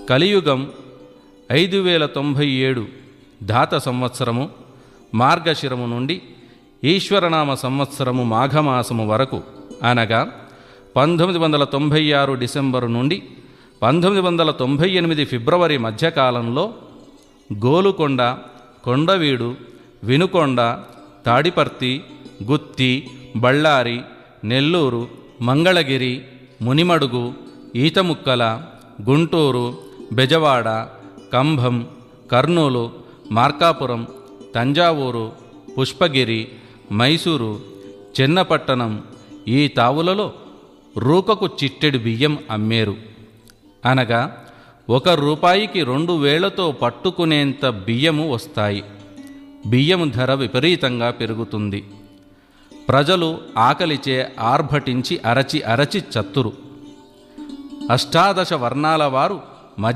కలియుగం 5097 ధాత సంవత్సరము మార్గశిరము నుండి ఈశ్వరనామ సంవత్సరము మాఘమాసము వరకు, అనగా 1996 డిసెంబరు నుండి 1998 ఫిబ్రవరి మధ్యకాలంలో గోలుకొండ, కొండవీడు, వినుకొండ, తాడిపర్తి, గుత్తి, బళ్ళారి, నెల్లూరు, మంగళగిరి, మునిమడుగు, ఈతముక్కల, గుంటూరు, బెజవాడ, కంభం, కర్నూలు, మార్కాపురం, తంజావూరు, పుష్పగిరి, మైసూరు, చెన్నపట్టణం ఈ తావులలో రూకకు చిట్టెడు బియ్యం అమ్మేరు. అనగా 1 రూపాయికి 2 వేళ్లతో పట్టుకునేంత బియ్యము వస్తాయి. బియ్యం ధర విపరీతంగా పెరుగుతుంది. ప్రజలు ఆకలిచే ఆర్భటించి అరచి చత్తురు. 18 వర్ణాల వారు